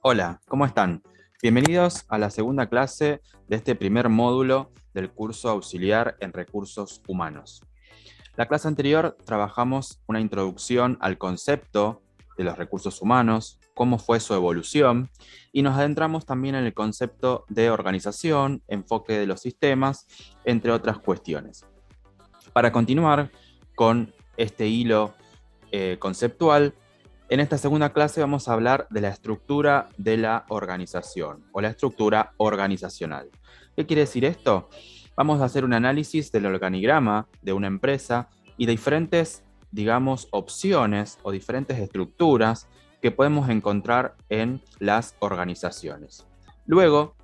Hola, ¿cómo están? Bienvenidos a la segunda clase de este primer módulo del curso auxiliar en recursos humanos. La clase anterior trabajamos una introducción al concepto de los recursos humanos, cómo fue su evolución, y nos adentramos también en el concepto de organización, enfoque de los sistemas, entre otras cuestiones. Para continuar con este hilo conceptual, en esta segunda clase vamos a hablar de la estructura de la organización o la estructura organizacional. ¿Qué quiere decir esto? Vamos a hacer un análisis del organigrama de una empresa y de diferentes, digamos, opciones o diferentes estructuras que podemos encontrar en las organizaciones. Luego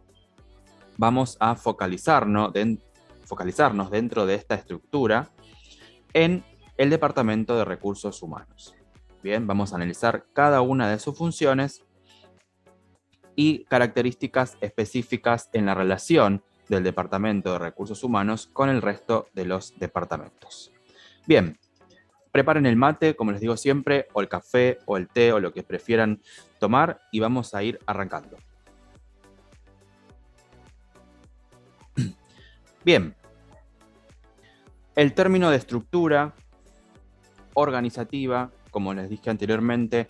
vamos a focalizarnos dentro de esta estructura en el Departamento de Recursos Humanos. Bien, vamos a analizar cada una de sus funciones y características específicas en la relación del Departamento de Recursos Humanos con el resto de los departamentos. Bien, preparen el mate, como les digo siempre, o el café, o el té, o lo que prefieran tomar, y vamos a ir arrancando. Bien, el término de estructura organizativa, como les dije anteriormente,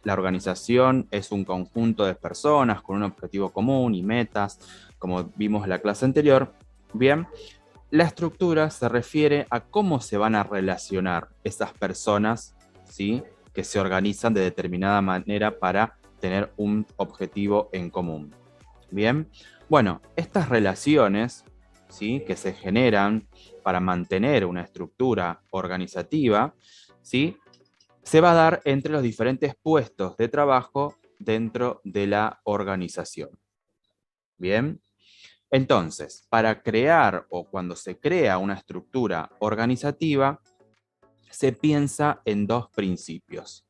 la organización es un conjunto de personas con un objetivo común y metas, como vimos en la clase anterior. Bien, la estructura se refiere a cómo se van a relacionar esas personas, ¿sí?, que se organizan de determinada manera para tener un objetivo en común. Bien, bueno, estas relaciones, ¿sí?, que se generan para mantener una estructura organizativa, ¿sí?, se va a dar entre los diferentes puestos de trabajo dentro de la organización. Bien, entonces, para crear o cuando se crea una estructura organizativa, se piensa en dos principios,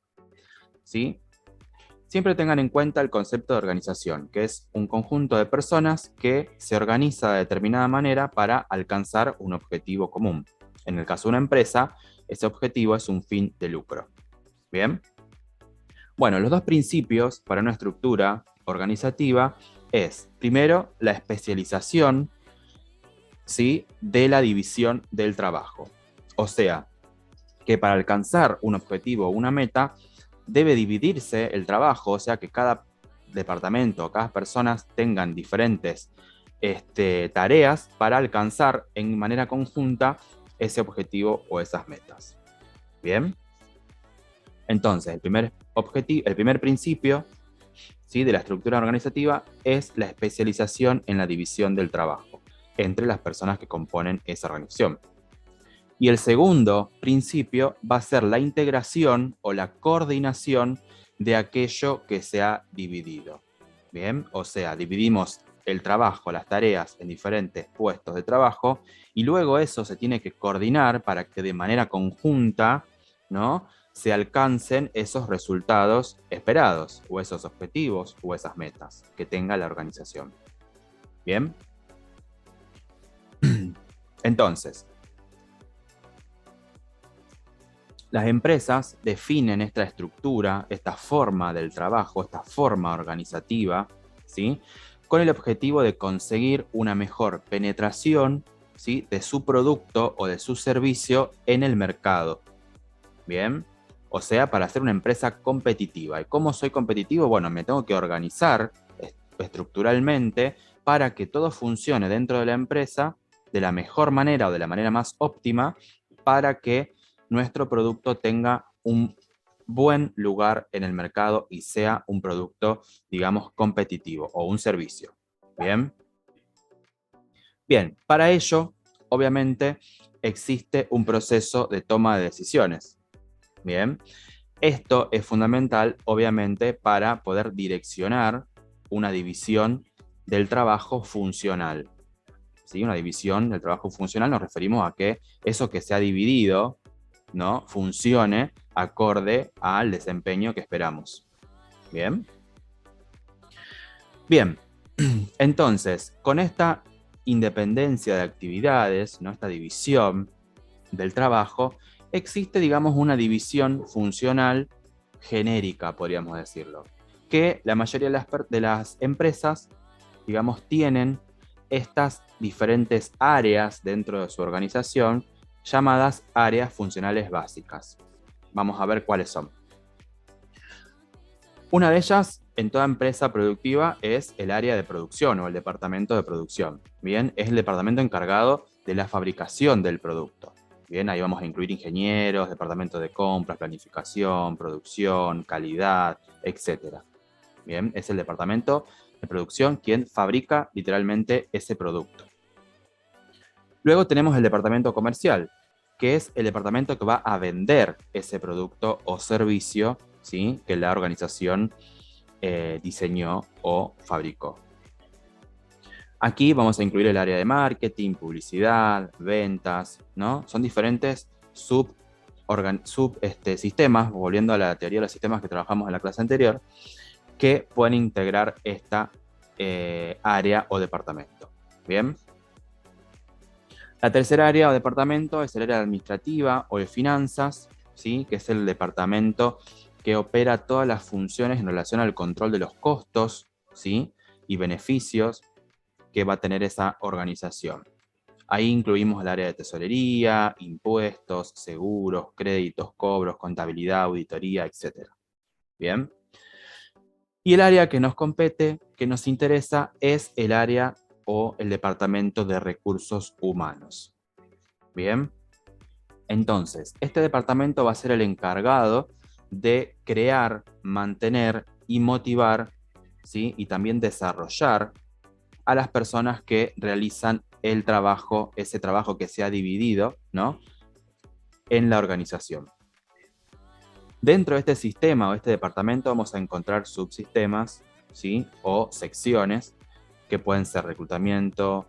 ¿sí? Siempre tengan en cuenta el concepto de organización, que es un conjunto de personas que se organiza de determinada manera para alcanzar un objetivo común. En el caso de una empresa, ese objetivo es un fin de lucro. Bien. Bueno, los dos principios para una estructura organizativa es, primero, la especialización, ¿sí?, de la división del trabajo. O sea, que para alcanzar un objetivo o una meta, debe dividirse el trabajo, o sea, que cada departamento, cada persona tengan diferentes tareas para alcanzar en manera conjunta ese objetivo o esas metas. Bien. Entonces, el primer principio, ¿sí?, de la estructura organizativa es la especialización en la división del trabajo entre las personas que componen esa organización. Y el segundo principio va a ser la integración o la coordinación de aquello que se ha dividido. Bien, o sea, dividimos el trabajo, las tareas en diferentes puestos de trabajo y luego eso se tiene que coordinar para que de manera conjunta, ¿no?, se alcancen esos resultados esperados o esos objetivos o esas metas que tenga la organización. Bien. Entonces, las empresas definen esta estructura, esta forma del trabajo, esta forma organizativa, ¿sí?, con el objetivo de conseguir una mejor penetración, ¿sí?, de su producto o de su servicio en el mercado. Bien, o sea, para ser una empresa competitiva. ¿Y cómo soy competitivo? Bueno, me tengo que organizar estructuralmente para que todo funcione dentro de la empresa de la mejor manera o de la manera más óptima para que nuestro producto tenga un buen lugar en el mercado y sea un producto, digamos, competitivo o un servicio. Bien. Bien, para ello, obviamente, existe un proceso de toma de decisiones. Bien, esto es fundamental, obviamente, para poder direccionar una división del trabajo funcional. ¿Sí? Una división del trabajo funcional nos referimos a que eso que se ha dividido, ¿no?, funcione acorde al desempeño que esperamos. Bien. Bien, entonces, con esta independencia de actividades, ¿no?, esta división del trabajo, existe, digamos, una división funcional genérica, podríamos decirlo, que la mayoría de las empresas, digamos, tienen estas diferentes áreas dentro de su organización llamadas áreas funcionales básicas. Vamos a ver cuáles son. Una de ellas, en toda empresa productiva, es el área de producción o el departamento de producción. Bien, es el departamento encargado de la fabricación del producto. Bien, ahí vamos a incluir ingenieros, departamento de compras, planificación, producción, calidad, etc. Bien, es el departamento de producción quien fabrica literalmente ese producto. Luego tenemos el departamento comercial, que es el departamento que va a vender ese producto o servicio, ¿sí?, que la organización diseñó o fabricó. Aquí vamos a incluir el área de marketing, publicidad, ventas, ¿no? Son diferentes sistemas, volviendo a la teoría de los sistemas que trabajamos en la clase anterior, que pueden integrar esta área o departamento. Bien. La tercera área o departamento es el área administrativa o de finanzas, ¿sí?, que es el departamento que opera todas las funciones en relación al control de los costos, ¿sí?, y beneficios que va a tener esa organización. Ahí incluimos el área de tesorería, impuestos, seguros, créditos, cobros, contabilidad, auditoría, etc. Bien. Y el área que nos compete, que nos interesa, es el área o el departamento de recursos humanos. Bien. Entonces, este departamento va a ser el encargado de crear, mantener y motivar, ¿sí?, y también desarrollar a las personas que realizan el trabajo, ese trabajo que se ha dividido, ¿no?, en la organización. Dentro de este sistema o este departamento vamos a encontrar subsistemas, ¿sí?, o secciones que pueden ser reclutamiento,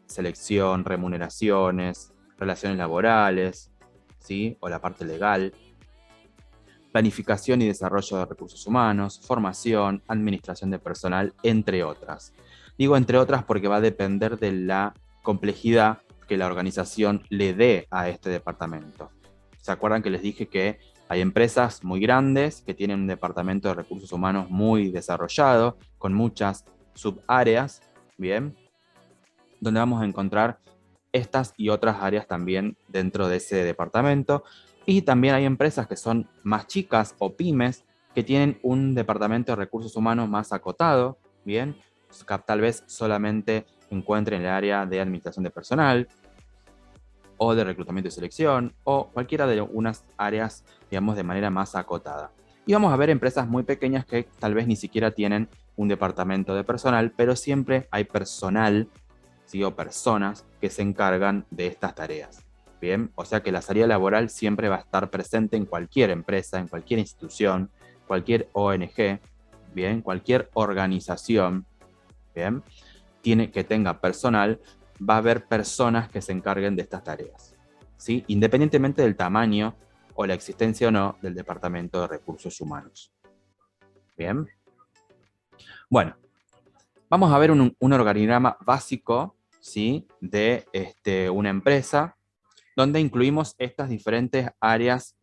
selección, remuneraciones, relaciones laborales, ¿sí?, o la parte legal, planificación y desarrollo de recursos humanos, formación, administración de personal, entre otras. Digo entre otras porque va a depender de la complejidad que la organización le dé a este departamento. ¿Se acuerdan que les dije que hay empresas muy grandes que tienen un departamento de recursos humanos muy desarrollado, con muchas subáreas, bien, donde vamos a encontrar estas y otras áreas también dentro de ese departamento? Y también hay empresas que son más chicas o pymes que tienen un departamento de recursos humanos más acotado, bien, tal vez solamente encuentren el área de administración de personal o de reclutamiento y selección o cualquiera de unas áreas, digamos, de manera más acotada. Y vamos a ver empresas muy pequeñas que tal vez ni siquiera tienen un departamento de personal, pero siempre hay personal, ¿sí?, o personas que se encargan de estas tareas. Bien, o sea que la salida laboral siempre va a estar presente en cualquier empresa, en cualquier institución, cualquier ONG, bien, cualquier organización, bien, que tenga personal, va a haber personas que se encarguen de estas tareas, ¿sí?, independientemente del tamaño o la existencia o no del Departamento de Recursos Humanos. Bien. Bueno, vamos a ver un organigrama básico, ¿sí?, de una empresa, donde incluimos estas diferentes áreas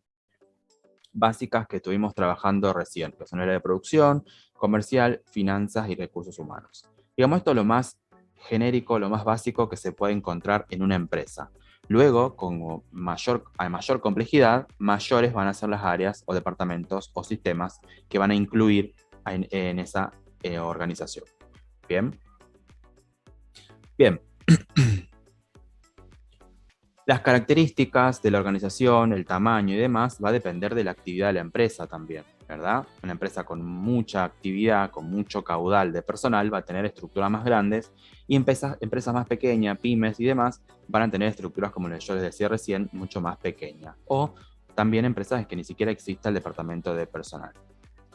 básicas que estuvimos trabajando recién, que son el área de producción, comercial, finanzas y recursos humanos. Digamos, esto es lo más genérico, lo más básico que se puede encontrar en una empresa. Luego, como a mayor complejidad, mayores van a ser las áreas o departamentos o sistemas que van a incluir en esa organización. Bien. Bien. Las características de la organización, el tamaño y demás va a depender de la actividad de la empresa también, ¿verdad? Una empresa con mucha actividad, con mucho caudal de personal, va a tener estructuras más grandes, y empresas más pequeñas, pymes y demás, van a tener estructuras, como yo les decía recién, mucho más pequeñas. O también empresas en que ni siquiera exista el departamento de personal.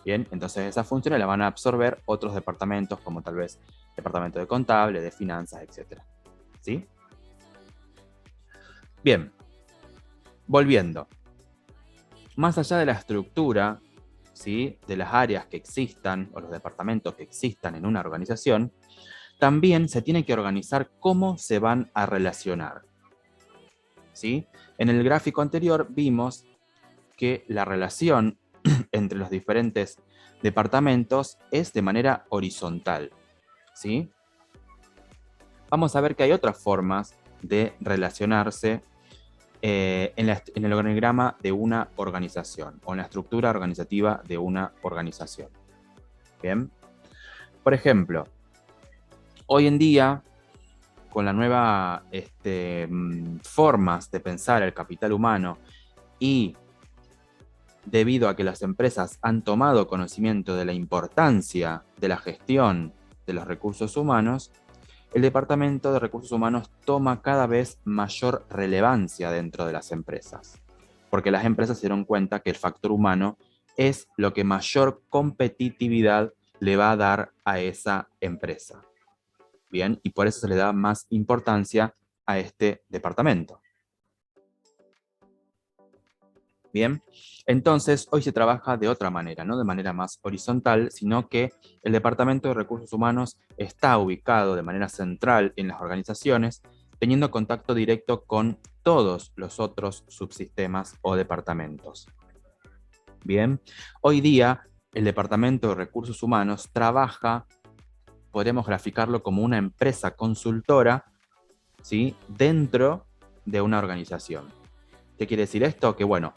Bien, entonces esas funciones las van a absorber otros departamentos, como tal vez departamento de contable, de finanzas, etc. ¿Sí? Bien, volviendo. Más allá de la estructura, ¿sí?, de las áreas que existan o los departamentos que existan en una organización, también se tiene que organizar cómo se van a relacionar, ¿sí? En el gráfico anterior vimos que la relación entre los diferentes departamentos es de manera horizontal, ¿sí? Vamos a ver que hay otras formas de relacionarse en el organigrama de una organización o en la estructura organizativa de una organización. Bien. Por ejemplo, hoy en día, con la nueva formas de pensar el capital humano y debido a que las empresas han tomado conocimiento de la importancia de la gestión de los recursos humanos, el Departamento de Recursos Humanos toma cada vez mayor relevancia dentro de las empresas, porque las empresas se dieron cuenta que el factor humano es lo que mayor competitividad le va a dar a esa empresa. Bien, y por eso se le da más importancia a este departamento. Bien, entonces hoy se trabaja de otra manera, no de manera más horizontal, sino que el Departamento de Recursos Humanos está ubicado de manera central en las organizaciones, teniendo contacto directo con todos los otros subsistemas o departamentos. Bien, hoy día el Departamento de Recursos Humanos trabaja, podemos graficarlo como una empresa consultora, ¿sí?, dentro de una organización. ¿Qué quiere decir esto? Que bueno,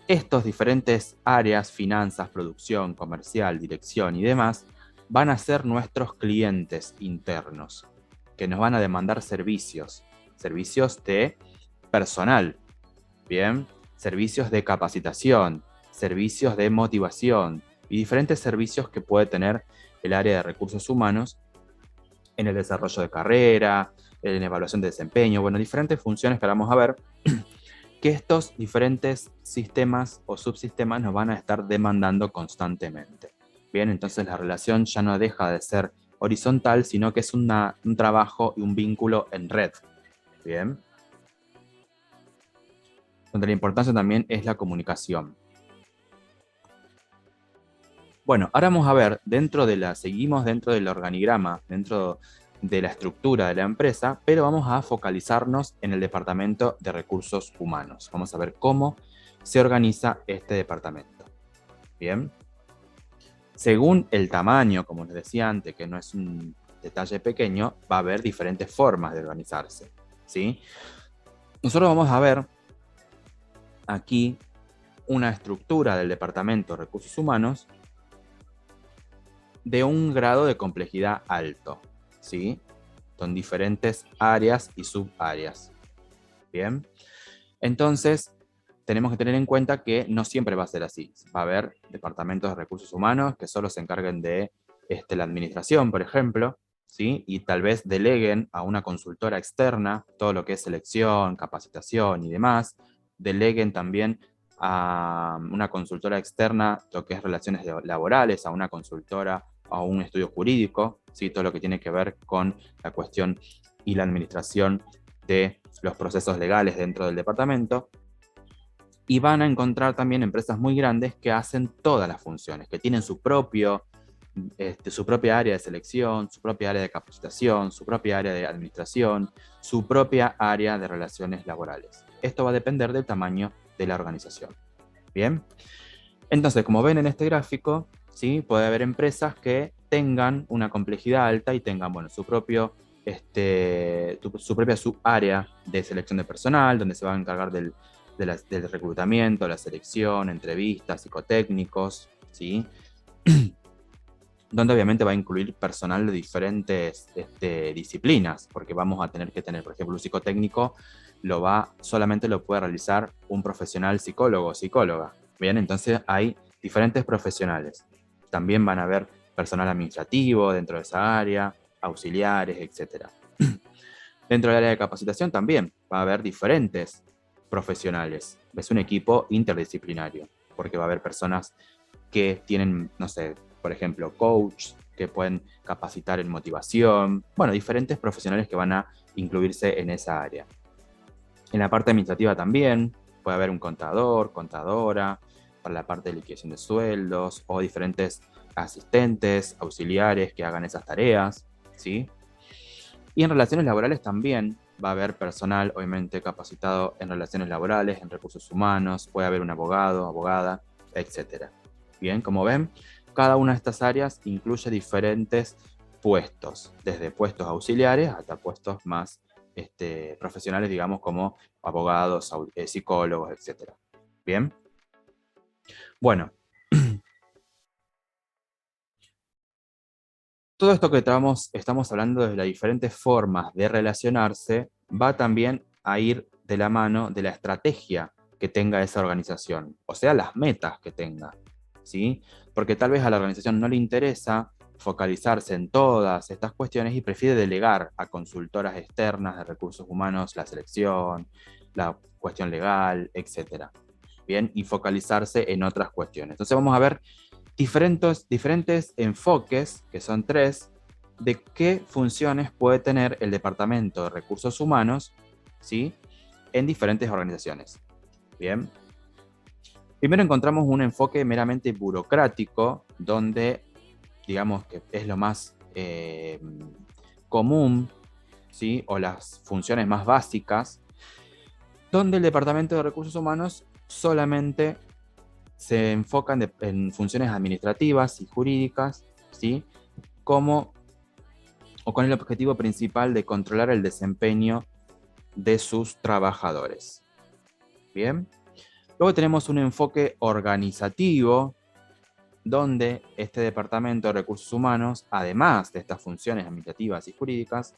estos diferentes áreas, finanzas, producción, comercial, dirección y demás, van a ser nuestros clientes internos, que nos van a demandar servicios de personal, ¿bien? Servicios de capacitación, servicios de motivación y diferentes servicios que puede tener el área de recursos humanos en el desarrollo de carrera, en evaluación de desempeño, bueno, diferentes funciones que vamos a ver que estos diferentes sistemas o subsistemas nos van a estar demandando constantemente. Bien, entonces la relación ya no deja de ser horizontal, sino que es un trabajo y un vínculo en red. Bien. Donde la importancia también es la comunicación. Bueno, ahora vamos a ver, seguimos dentro del organigrama, dentro de la estructura de la empresa, pero vamos a focalizarnos en el Departamento de Recursos Humanos. Vamos a ver cómo se organiza este departamento. Bien. Según el tamaño, como les decía antes, que no es un detalle pequeño, va a haber diferentes formas de organizarse, ¿sí? Nosotros vamos a ver aquí una estructura del Departamento de Recursos Humanos de un grado de complejidad alto, ¿sí? Con diferentes áreas y subáreas. Bien. Entonces, tenemos que tener en cuenta que no siempre va a ser así. Va a haber departamentos de recursos humanos que solo se encarguen de la administración, por ejemplo, ¿sí? Y tal vez deleguen a una consultora externa todo lo que es selección, capacitación y demás. Deleguen también a una consultora externa lo que es relaciones laborales, a una consultora, a un estudio jurídico, ¿sí? Todo lo que tiene que ver con la cuestión y la administración de los procesos legales dentro del departamento. Y van a encontrar también empresas muy grandes que hacen todas las funciones, que tienen su propia área de selección, su propia área de capacitación, su propia área de administración, su propia área de relaciones laborales. Esto va a depender del tamaño de la organización. Bien. Entonces, como ven en este gráfico, ¿sí?, puede haber empresas que tengan una complejidad alta y tengan, bueno, su propia subárea de selección de personal, donde se va a encargar del reclutamiento, la selección, entrevistas, psicotécnicos, ¿sí? Donde obviamente va a incluir personal de diferentes disciplinas, porque vamos a tener que tener, por ejemplo, un psicotécnico solamente lo puede realizar un profesional psicólogo o psicóloga. Bien, entonces hay diferentes profesionales. También van a haber personal administrativo dentro de esa área, auxiliares, etc. Dentro del área de capacitación también va a haber diferentes profesionales. Es un equipo interdisciplinario, porque va a haber personas que tienen, no sé, por ejemplo, coach, que pueden capacitar en motivación. Bueno, diferentes profesionales que van a incluirse en esa área. En la parte administrativa también puede haber un contador, contadora, para la parte de liquidación de sueldos, o diferentes asistentes, auxiliares que hagan esas tareas, ¿sí? Y en relaciones laborales también va a haber personal, obviamente, capacitado en relaciones laborales, en recursos humanos, puede haber un abogado, abogada, etc. Bien, como ven, cada una de estas áreas incluye diferentes puestos, desde puestos auxiliares hasta puestos más profesionales, digamos, como abogados, psicólogos, etc. ¿Bien? Bueno, todo esto que estamos hablando de las diferentes formas de relacionarse va también a ir de la mano de la estrategia que tenga esa organización, o sea, las metas que tenga, ¿sí? Porque tal vez a la organización no le interesa focalizarse en todas estas cuestiones y prefiere delegar a consultoras externas de recursos humanos la selección, la cuestión legal, etc. Bien, y focalizarse en otras cuestiones. Entonces vamos a ver diferentes enfoques, que son 3, de qué funciones puede tener el Departamento de Recursos Humanos, ¿sí?, en diferentes organizaciones. Bien. Primero encontramos un enfoque meramente burocrático, donde, digamos que es lo más común, ¿sí?, o las funciones más básicas, donde el Departamento de Recursos Humanos solamente se enfocan en funciones administrativas y jurídicas, ¿sí?, con el objetivo principal de controlar el desempeño de sus trabajadores. Bien. Luego tenemos un enfoque organizativo, donde este Departamento de Recursos Humanos, además de estas funciones administrativas y jurídicas,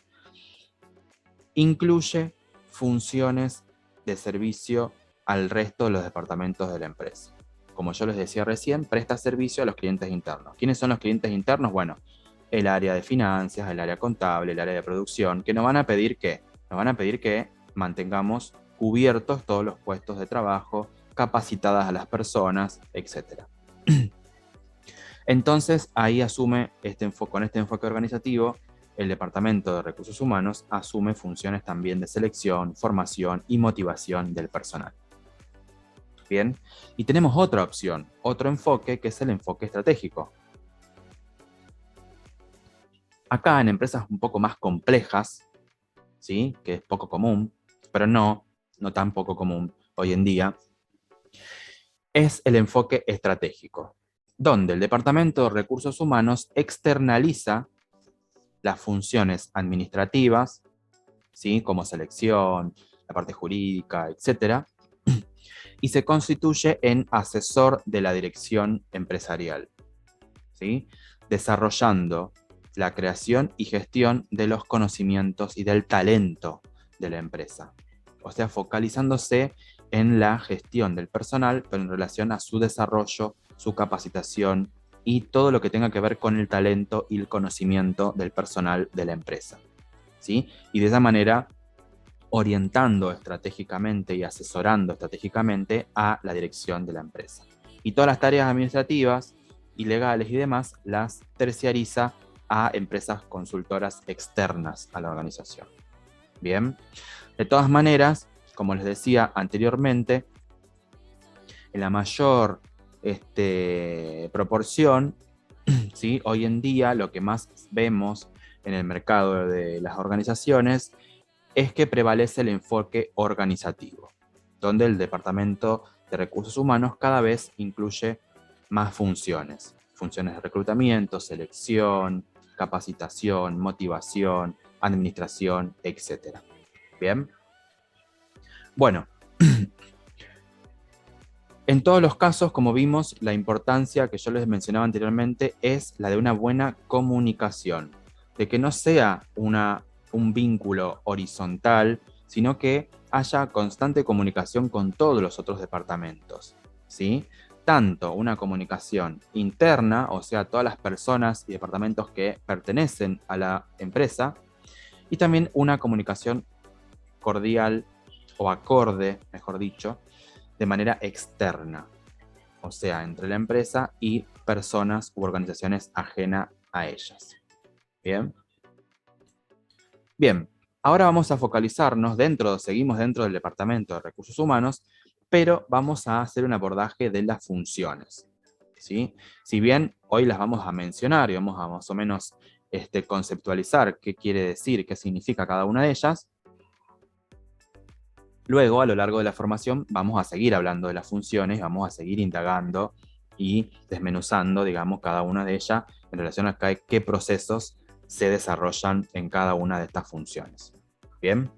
incluye funciones de servicio al resto de los departamentos de la empresa. Como yo les decía recién, presta servicio a los clientes internos. ¿Quiénes son los clientes internos? Bueno, el área de finanzas, el área contable, el área de producción, que nos van a pedir ¿qué? Nos van a pedir que mantengamos cubiertos todos los puestos de trabajo, capacitadas a las personas, etc. Entonces, ahí asume con este enfoque organizativo, el Departamento de Recursos Humanos asume funciones también de selección, formación y motivación del personal. Bien, y tenemos otra opción, otro enfoque, que es el enfoque estratégico. Acá en empresas un poco más complejas, ¿sí?, que es poco común, pero no tan poco común hoy en día, es el enfoque estratégico, donde el Departamento de Recursos Humanos externaliza las funciones administrativas, ¿sí?, como selección, la parte jurídica, etc., y se constituye en asesor de la dirección empresarial, ¿sí?, desarrollando la creación y gestión de los conocimientos y del talento de la empresa. O sea, focalizándose en la gestión del personal, pero en relación a su desarrollo, su capacitación y todo lo que tenga que ver con el talento y el conocimiento del personal de la empresa, ¿sí? Y de esa manera orientando estratégicamente y asesorando estratégicamente a la dirección de la empresa. Y todas las tareas administrativas y legales y demás las terciariza a empresas consultoras externas a la organización. Bien, de todas maneras, como les decía anteriormente, en la mayor proporción, ¿sí?, hoy en día lo que más vemos en el mercado de las organizaciones es que prevalece el enfoque organizativo, donde el Departamento de Recursos Humanos cada vez incluye más funciones de reclutamiento, selección, capacitación, motivación, administración, etc. Bien. Bueno, en todos los casos, como vimos, la importancia que yo les mencionaba anteriormente es la de una buena comunicación, de que no sea un vínculo horizontal, sino que haya constante comunicación con todos los otros departamentos, ¿sí? Tanto una comunicación interna, o sea, todas las personas y departamentos que pertenecen a la empresa, y también una comunicación cordial o acorde, mejor dicho, de manera externa, o sea, entre la empresa y personas u organizaciones ajenas a ellas. Bien. Bien, ahora vamos a focalizarnos seguimos dentro del Departamento de Recursos Humanos, pero vamos a hacer un abordaje de las funciones, ¿sí? Si bien hoy las vamos a mencionar y vamos a más o menos conceptualizar qué quiere decir, qué significa cada una de ellas, luego, a lo largo de la formación, vamos a seguir hablando de las funciones, vamos a seguir indagando y desmenuzando, digamos, cada una de ellas en relación a qué procesos se desarrollan en cada una de estas funciones. Bien.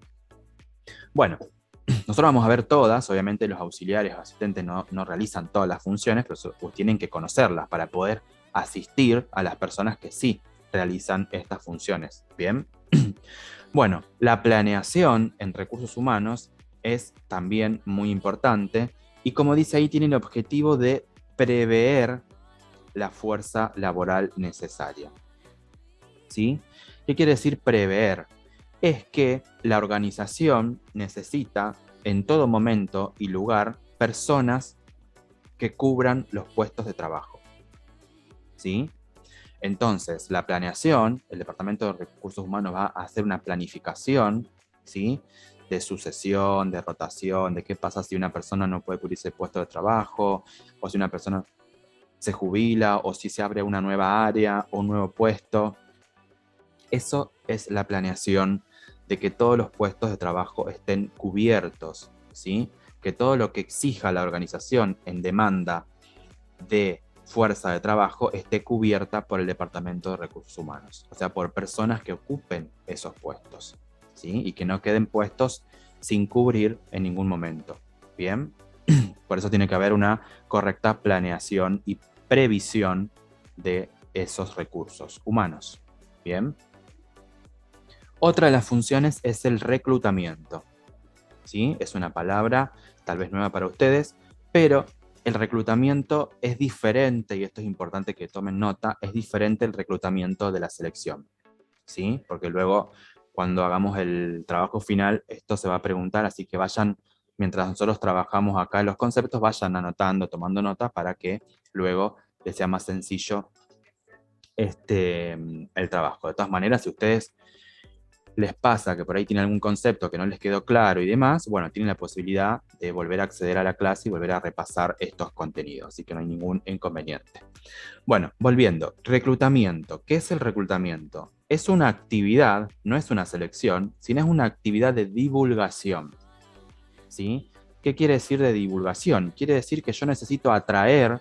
Bueno, nosotros vamos a ver todas, obviamente los auxiliares o asistentes no realizan todas las funciones, pero pues tienen que conocerlas para poder asistir a las personas que sí realizan estas funciones. Bien. Bueno, la planeación en recursos humanos es también muy importante y, como dice ahí, tiene el objetivo de prever la fuerza laboral necesaria. ¿Sí? ¿Qué quiere decir prever? Es que la organización necesita en todo momento y lugar personas que cubran los puestos de trabajo. ¿Sí? Entonces, la planeación, el Departamento de Recursos Humanos va a hacer una planificación, ¿sí?, de sucesión, de rotación, de qué pasa si una persona no puede cubrirse el puesto de trabajo, o si una persona se jubila, o si se abre una nueva área o un nuevo puesto. Eso es la planeación de que todos los puestos de trabajo estén cubiertos, ¿sí? Que todo lo que exija la organización en demanda de fuerza de trabajo esté cubierta por el Departamento de Recursos Humanos, o sea, por personas que ocupen esos puestos, ¿sí? Y que no queden puestos sin cubrir en ningún momento. Bien, por eso tiene que haber una correcta planeación y previsión de esos recursos humanos. Bien. Otra de las funciones es el reclutamiento, ¿sí? Es una palabra tal vez nueva para ustedes, pero el reclutamiento es diferente, y esto es importante que tomen nota, es diferente el reclutamiento de la selección, ¿sí? Porque luego, cuando hagamos el trabajo final, esto se va a preguntar, así que vayan, mientras nosotros trabajamos acá en los conceptos, vayan anotando, tomando notas para que luego les sea más sencillo el trabajo. De todas maneras, si ustedes les pasa que por ahí tienen algún concepto que no les quedó claro y demás, bueno, tienen la posibilidad de volver a acceder a la clase y volver a repasar estos contenidos, así que no hay ningún inconveniente. Bueno, volviendo, reclutamiento. ¿Qué es el reclutamiento? Es una actividad, no es una selección, sino es una actividad de divulgación, ¿sí? ¿Qué quiere decir de divulgación? Quiere decir que yo necesito atraer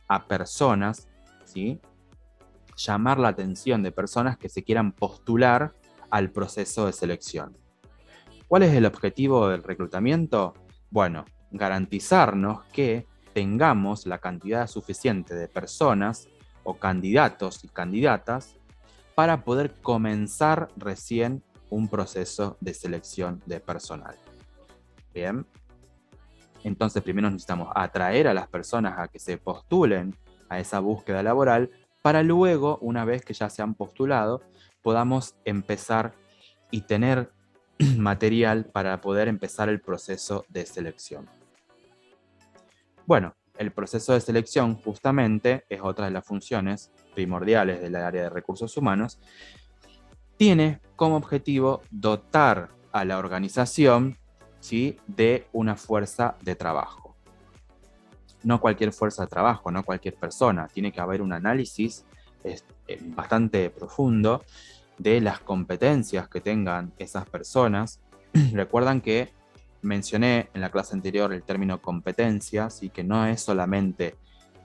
a personas, ¿sí?, llamar la atención de personas que se quieran postular al proceso de selección. ¿Cuál es el objetivo del reclutamiento? Bueno, garantizarnos que tengamos la cantidad suficiente de personas o candidatos y candidatas para poder comenzar recién un proceso de selección de personal. Bien. Entonces, primero necesitamos atraer a las personas a que se postulen a esa búsqueda laboral, para luego, una vez que ya se han postulado, podamos empezar y tener material para poder empezar el proceso de selección. Bueno, el proceso de selección justamente es otra de las funciones primordiales del área de recursos humanos. Tiene como objetivo dotar a la organización, ¿sí?, de una fuerza de trabajo. No cualquier fuerza de trabajo, no cualquier persona. Tiene que haber un análisis bastante profundo de las competencias que tengan esas personas. Recuerdan que mencioné en la clase anterior el término competencias, y que no es solamente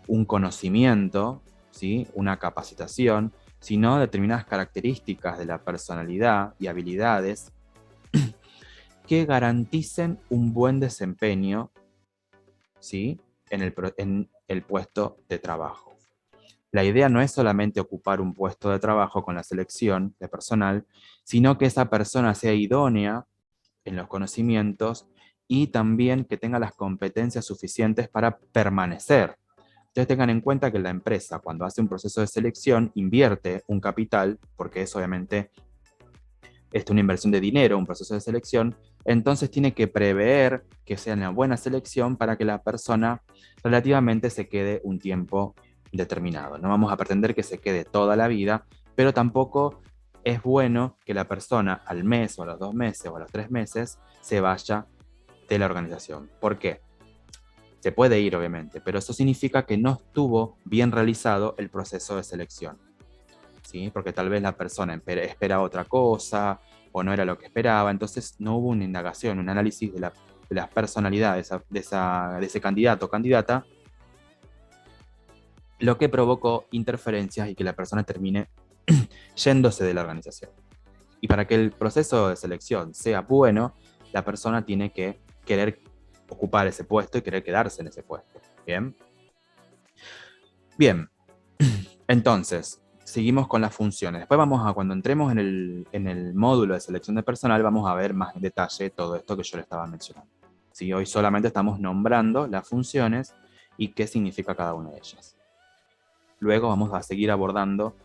un conocimiento, ¿sí?, una capacitación, sino determinadas características de la personalidad y habilidades que garanticen un buen desempeño, ¿sí?, en el puesto de trabajo. La idea no es solamente ocupar un puesto de trabajo con la selección de personal, sino que esa persona sea idónea en los conocimientos y también que tenga las competencias suficientes para permanecer. Ustedes tengan en cuenta que la empresa, cuando hace un proceso de selección, invierte un capital, porque es obviamente una inversión de dinero, un proceso de selección. Entonces tiene que prever que sea una buena selección para que la persona relativamente se quede un tiempo determinado. No vamos a pretender que se quede toda la vida, pero tampoco es bueno que la persona al mes o a los 2 meses o a los 3 meses se vaya de la organización. ¿Por qué? Se puede ir, obviamente, pero eso significa que no estuvo bien realizado el proceso de selección, ¿sí? Porque tal vez la persona espera otra cosa o no era lo que esperaba, entonces no hubo una indagación, un análisis de la personalidad de ese candidato o candidata lo que provocó interferencias y que la persona termine yéndose de la organización. Y para que el proceso de selección sea bueno, la persona tiene que querer ocupar ese puesto y querer quedarse en ese puesto. ¿Bien? Bien, entonces, seguimos con las funciones. Después vamos a, cuando entremos en el módulo de selección de personal, vamos a ver más en detalle todo esto que yo le estaba mencionando. ¿Sí? Hoy solamente estamos nombrando las funciones y qué significa cada una de ellas. Luego vamos a seguir abordando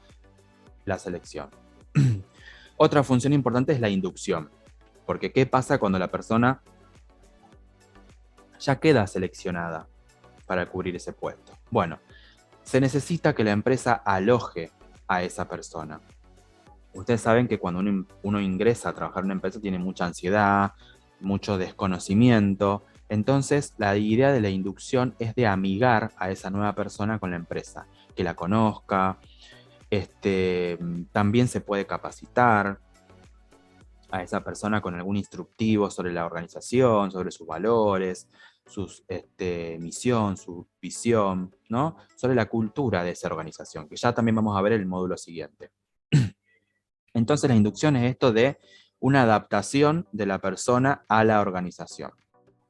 la selección. Otra función importante es la inducción, porque ¿qué pasa cuando la persona ya queda seleccionada para cubrir ese puesto? Bueno, se necesita que la empresa aloje a esa persona. Ustedes saben que cuando uno ingresa a trabajar en una empresa tiene mucha ansiedad, mucho desconocimiento. Entonces, la idea de la inducción es de amigar a esa nueva persona con la empresa, que la conozca. También se puede capacitar a esa persona con algún instructivo sobre la organización, sobre sus valores, su misión, su visión, ¿no? Sobre la cultura de esa organización, que ya también vamos a ver en el módulo siguiente. Entonces la inducción es esto de una adaptación de la persona a la organización,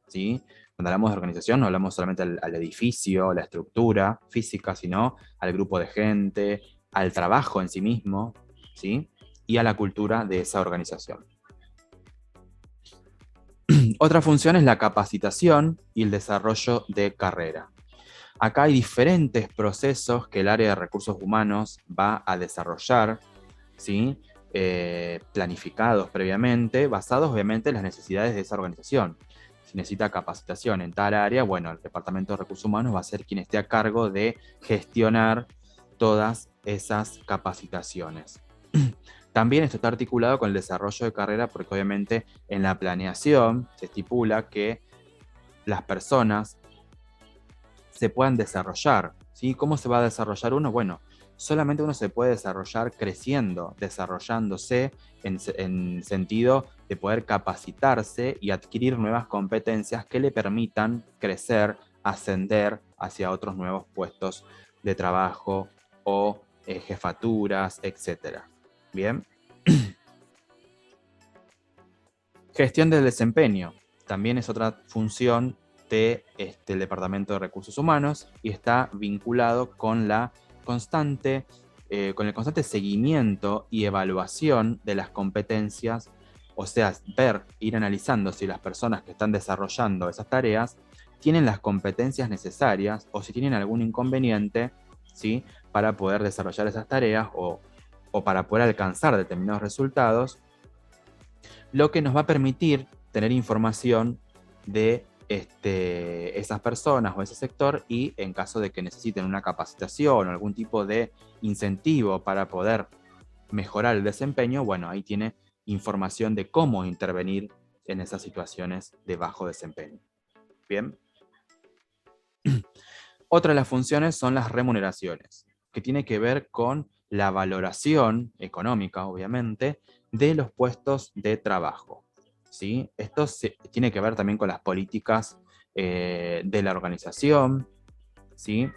¿sí? Cuando hablamos de organización no hablamos solamente al edificio, a la estructura física, sino al grupo de gente, al trabajo en sí mismo, ¿sí? Y a la cultura de esa organización. Otra función es la capacitación y el desarrollo de carrera. Acá hay diferentes procesos que el área de recursos humanos va a desarrollar, ¿sí? Planificados previamente, basados obviamente en las necesidades de esa organización. Si necesita capacitación en tal área, bueno, el Departamento de Recursos Humanos va a ser quien esté a cargo de gestionar todas esas capacitaciones. También esto está articulado con el desarrollo de carrera porque obviamente en la planeación se estipula que las personas se puedan desarrollar, ¿sí? ¿Cómo se va a desarrollar uno? Bueno, solamente uno se puede desarrollar creciendo, desarrollándose en sentido de poder capacitarse y adquirir nuevas competencias que le permitan crecer, ascender hacia otros nuevos puestos de trabajo o jefaturas, etc. Bien. Gestión del desempeño. También es otra función del Departamento de Recursos Humanos y está vinculado con con el constante seguimiento y evaluación de las competencias, o sea, ir analizando si las personas que están desarrollando esas tareas tienen las competencias necesarias o si tienen algún inconveniente, ¿sí? Para poder desarrollar esas tareas o para poder alcanzar determinados resultados, lo que nos va a permitir tener información de esas personas o ese sector y en caso de que necesiten una capacitación o algún tipo de incentivo para poder mejorar el desempeño, bueno, ahí tiene información de cómo intervenir en esas situaciones de bajo desempeño. Bien. Otra de las funciones son las remuneraciones, que tiene que ver con la valoración económica, obviamente, de los puestos de trabajo, ¿sí? Esto tiene que ver también con las políticas de la organización, ¿sí?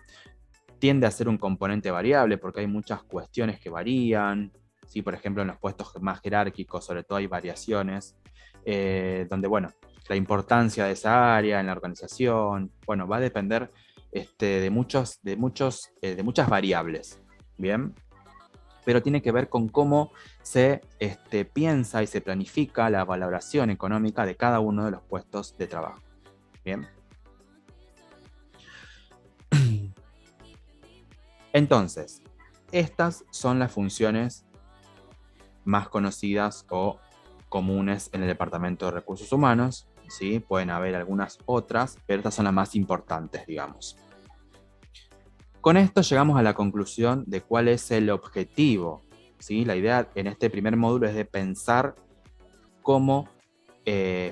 Tiende a ser un componente variable porque hay muchas cuestiones que varían, ¿sí? Por ejemplo, en los puestos más jerárquicos, sobre todo hay variaciones, donde, bueno, la importancia de esa área en la organización, bueno, va a depender de muchas variables, ¿bien? Pero tiene que ver con cómo se piensa y se planifica la valoración económica de cada uno de los puestos de trabajo, ¿bien? Entonces, estas son las funciones más conocidas o comunes en el Departamento de Recursos Humanos, ¿sí? Pueden haber algunas otras, pero estas son las más importantes, digamos. Con esto llegamos a la conclusión de cuál es el objetivo, ¿sí? La idea en este primer módulo es de pensar cómo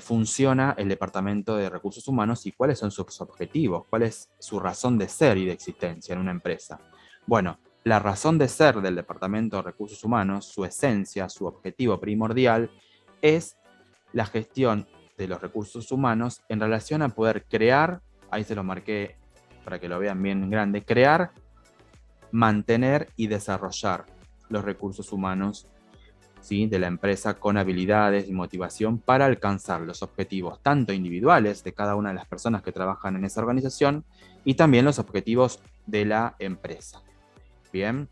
funciona el Departamento de Recursos Humanos y cuáles son sus objetivos, cuál es su razón de ser y de existencia en una empresa. Bueno, la razón de ser del Departamento de Recursos Humanos, su esencia, su objetivo primordial, es la gestión de los recursos humanos en relación a poder crear, ahí se lo marqué para que lo vean bien grande, crear mantener y desarrollar los recursos humanos, ¿sí?, de la empresa con habilidades y motivación para alcanzar los objetivos tanto individuales de cada una de las personas que trabajan en esa organización y también los objetivos de la empresa. Bien,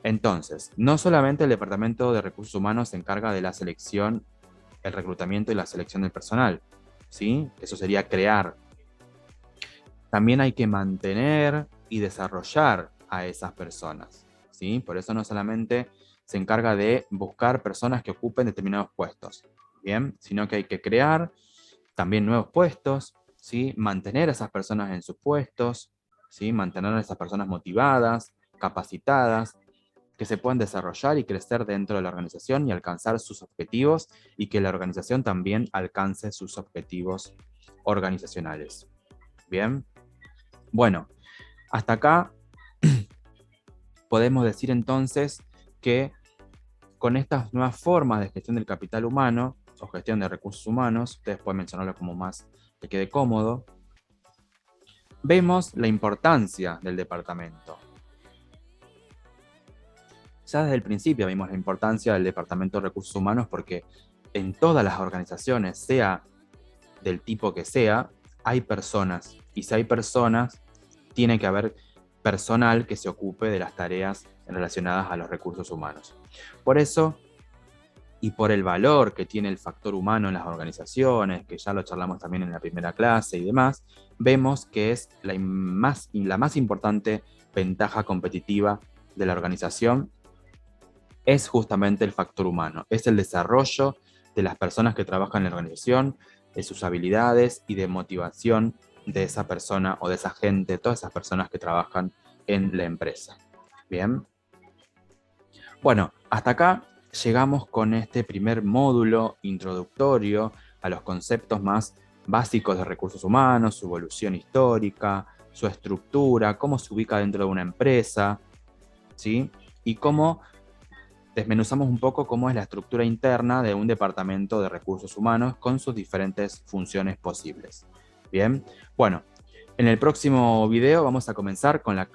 entonces, no solamente el Departamento de Recursos Humanos se encarga de la selección, el reclutamiento y la selección del personal, ¿sí? Eso sería crear. También hay que mantener y desarrollar a esas personas, ¿sí? Por eso no solamente se encarga de buscar personas que ocupen determinados puestos, ¿bien? Sino que hay que crear también nuevos puestos, ¿sí? Mantener a esas personas en sus puestos, ¿sí? Mantener a esas personas motivadas, capacitadas, que se puedan desarrollar y crecer dentro de la organización y alcanzar sus objetivos, y que la organización también alcance sus objetivos organizacionales. Bien, bueno, hasta acá podemos decir entonces que con estas nuevas formas de gestión del capital humano o gestión de recursos humanos, ustedes pueden mencionarlo como más que quede cómodo, vemos la importancia del departamento. Ya desde el principio vimos la importancia del Departamento de Recursos Humanos porque en todas las organizaciones, sea del tipo que sea, hay personas. Y si hay personas, tiene que haber personal que se ocupe de las tareas relacionadas a los recursos humanos. Por eso, y por el valor que tiene el factor humano en las organizaciones, que ya lo charlamos también en la primera clase y demás, vemos que es la más importante ventaja competitiva de la organización, es justamente el factor humano, es el desarrollo de las personas que trabajan en la organización, de sus habilidades y de motivación de esa persona o de esa gente, todas esas personas que trabajan en la empresa. Bien. Bueno, hasta acá llegamos con este primer módulo introductorio a los conceptos más básicos de recursos humanos, su evolución histórica, su estructura, cómo se ubica dentro de una empresa, ¿sí? Y cómo desmenuzamos un poco cómo es la estructura interna de un departamento de recursos humanos con sus diferentes funciones posibles. Bien, bueno, en el próximo video vamos a comenzar con la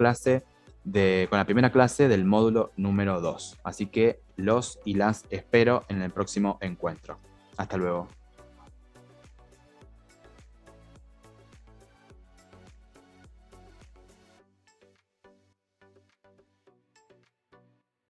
primera clase del módulo número 2. Así que los y las espero en el próximo encuentro. Hasta luego.